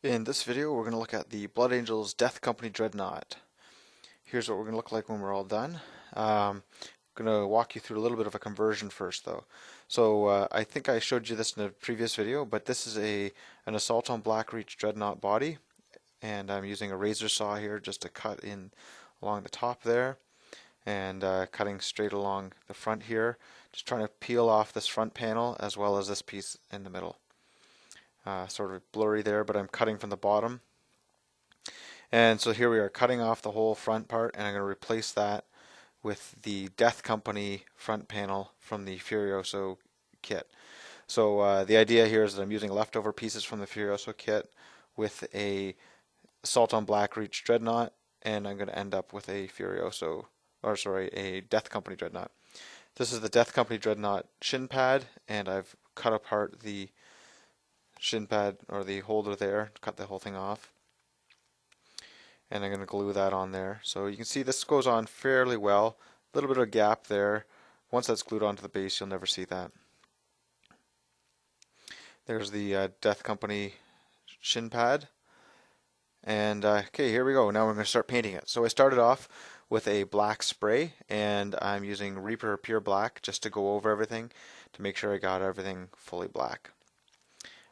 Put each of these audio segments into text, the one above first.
In this video, we're going to look at the Blood Angels Death Company Dreadnought. Here's what we're going to look like when we're all done. I'm going to walk you through a little bit of a conversion first, though. So I think I showed you this in a previous video, but this is an Assault on Blackreach Dreadnought body, and I'm using a razor saw here just to cut in along the top there, and cutting straight along the front here, just trying to peel off this front panel as well as this piece in the middle. Sort of blurry there, but I'm cutting from the bottom. And so here we are cutting off the whole front part, and I'm going to replace that with the Death Company front panel from the Furioso kit. So the idea here is that I'm using leftover pieces from the Furioso kit with a Assault on Blackreach Dreadnought, and I'm going to end up with a a Death Company Dreadnought. This is the Death Company Dreadnought shin pad, and I've cut apart the shin pad or the holder there, cut the whole thing off, and I'm going to glue that on there. So you can see this goes on fairly well. A little bit of a gap there. Once that's glued onto the base, you'll never see that. There's the Death Company shin pad, and okay, here we go. Now we're going to start painting it. So I started off with a black spray, and I'm using Reaper Pure Black just to go over everything to make sure I got everything fully black.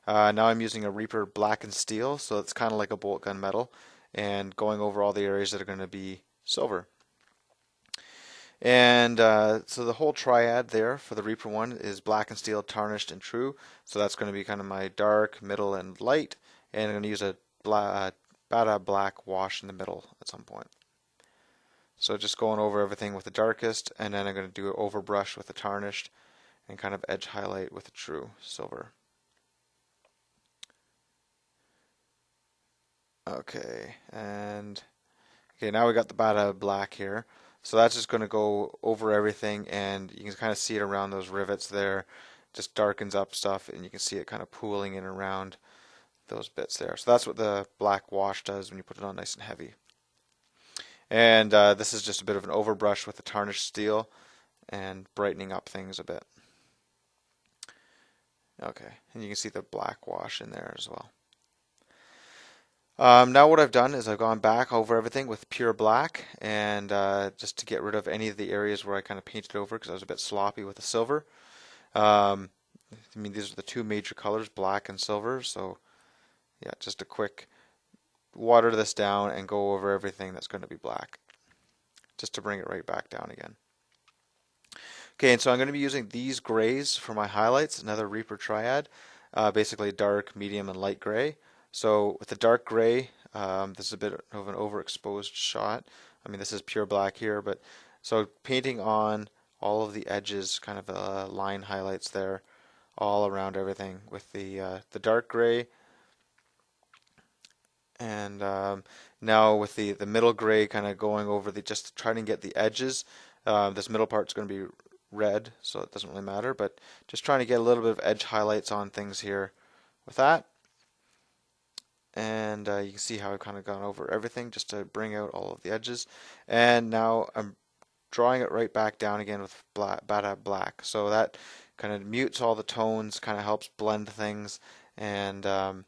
Now I'm using a Reaper Black and Steel, so it's kind of like a bolt gun metal, and going over all the areas that are going to be silver. And so the whole triad there for the Reaper one is Black and Steel, Tarnished, and True. So that's going to be kind of my dark, middle, and light. And I'm going to use a Bada Black wash in the middle at some point. So just going over everything with the darkest, and then I'm going to do an overbrush with the Tarnished, and kind of edge highlight with the True silver. Okay, now we got the Bada Black here. So that's just going to go over everything, and you can kind of see it around those rivets there. Just darkens up stuff, and you can see it kind of pooling in around those bits there. So that's what the black wash does when you put it on nice and heavy. And this is just a bit of an overbrush with the tarnished steel and brightening up things a bit. Okay, and you can see the black wash in there as well. Now what I've done is I've gone back over everything with pure black, and just to get rid of any of the areas where I kind of painted over because I was a bit sloppy with the silver. I mean, these are the two major colors, black and silver, so yeah, just a quick water this down and go over everything that's going to be black, just to bring it right back down again. Okay, and so I'm going to be using these grays for my highlights, another Reaper Triad, basically dark, medium, and light gray. So with the dark gray, this is a bit of an overexposed shot. I mean, this is pure black here, but so painting on all of the edges, kind of line highlights there, all around everything with the dark gray, and now with the middle gray, kind of going over just trying to get the edges. This middle part's going to be red, so it doesn't really matter, but just trying to get a little bit of edge highlights on things here with that. And you can see how I've kind of gone over everything just to bring out all of the edges. And now I'm drawing it right back down again with Bada Black. So that kind of mutes all the tones, kind of helps blend things. And I'm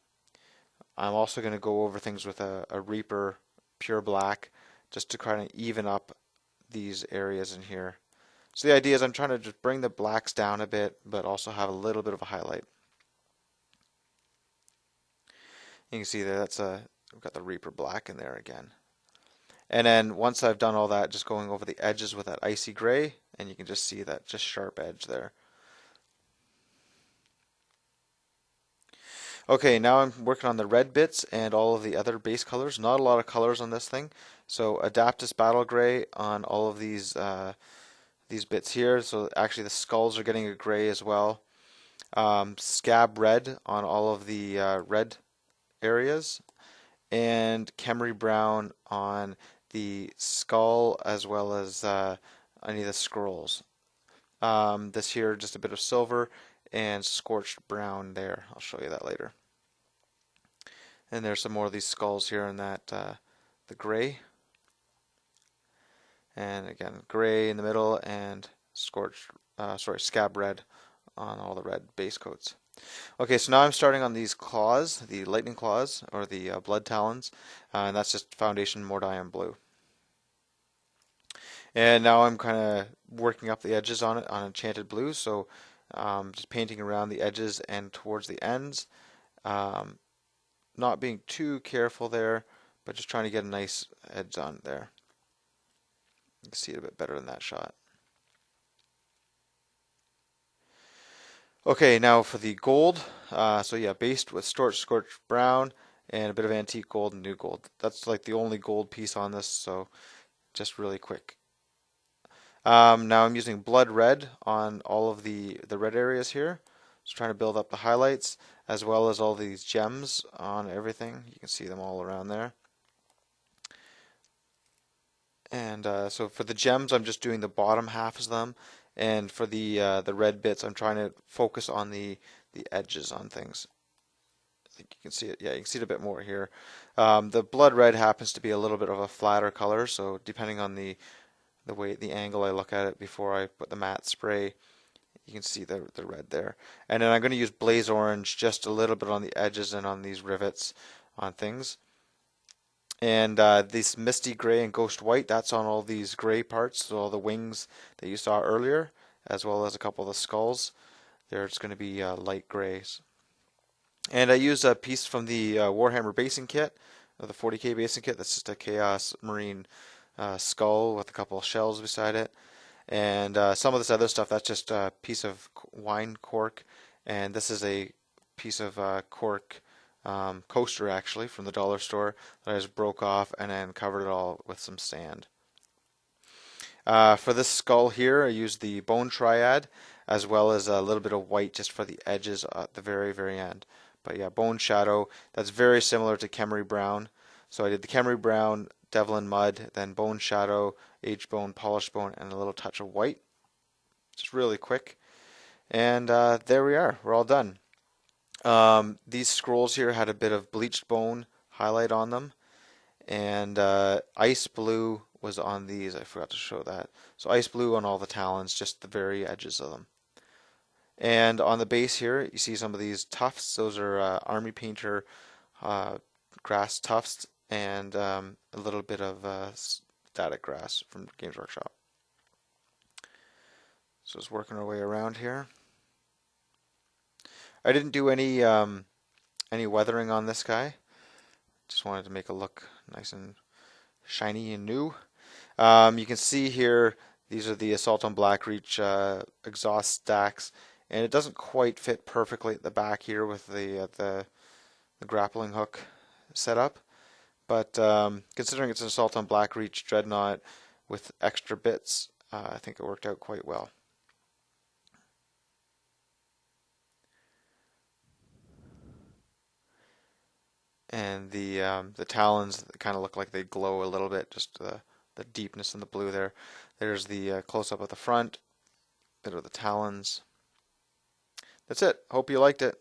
also going to go over things with a Reaper Pure Black just to kind of even up these areas in here. So the idea is I'm trying to just bring the blacks down a bit, but also have a little bit of a highlight. You can see there, we've got the Reaper Black in there again. And then once I've done all that, just going over the edges with that icy gray, and you can just see that just sharp edge there. Okay, now I'm working on the red bits and all of the other base colors. Not a lot of colors on this thing. So Adaptus Battle Gray on all of these bits here. So actually the skulls are getting a gray as well. Scab Red on all of the red areas, and Khemri Brown on the skull as well as any of the scrolls. This here, just a bit of silver and scorched brown there. I'll show you that later. And there's some more of these skulls here in that the gray, and again gray in the middle and scab red on all the red base coats. Okay, so now I'm starting on these claws, the lightning claws, or the blood talons, and that's just foundation Mordium blue. And now I'm kind of working up the edges on it on enchanted blue, so just painting around the edges and towards the ends. Um, Not being too careful there, but just trying to get a nice edge on there. You can see it a bit better in that shot. Okay, now for the gold. So yeah, based with scorched brown and a bit of antique gold and new gold. That's like the only gold piece on this, so just really quick. Now I'm using blood red on all of the red areas here. Just trying to build up the highlights as well as all these gems on everything. You can see them all around there. And so for the gems, I'm just doing the bottom half of them, and for the red bits, I'm trying to focus on the edges on things. I think you can see it. Yeah, you can see it a bit more here. The blood red happens to be a little bit of a flatter color, so depending on the angle I look at it before I put the matte spray, you can see the red there. And then I'm going to use blaze orange just a little bit on the edges and on these rivets on things. And this misty gray and ghost white, that's on all these gray parts, so all the wings that you saw earlier, as well as a couple of the skulls. There's going to be light grays. And I use a piece from the Warhammer basing kit, the 40k basing kit. That's just a Chaos Marine skull with a couple of shells beside it. And some of this other stuff, that's just a piece of wine cork. And this is a piece of cork coaster actually from the dollar store that I just broke off and then covered it all with some sand. For this skull here, I used the bone triad as well as a little bit of white just for the edges at the very end. But yeah, bone shadow, that's very similar to Kemery Brown. So I did the Kemery Brown, Devlin Mud, then bone shadow, aged bone, polished bone, and a little touch of white. Just really quick. And there we are, we're all done. These scrolls here had a bit of bleached bone highlight on them, and ice blue was on these. I forgot to show that. So ice blue on all the talons, just the very edges of them. And on the base here, you see some of these tufts. Those are Army Painter grass tufts and a little bit of static grass from Games Workshop. So it's working our way around here. I didn't do any weathering on this guy. Just wanted to make it look nice and shiny and new. You can see here these are the Assault on Blackreach exhaust stacks, and it doesn't quite fit perfectly at the back here with the grappling hook setup. But considering it's an Assault on Blackreach Dreadnought with extra bits, I think it worked out quite well. And the talons kind of look like they glow a little bit, just the deepness in the blue there. There's the close-up of the front, bit of the talons. That's it. Hope you liked it.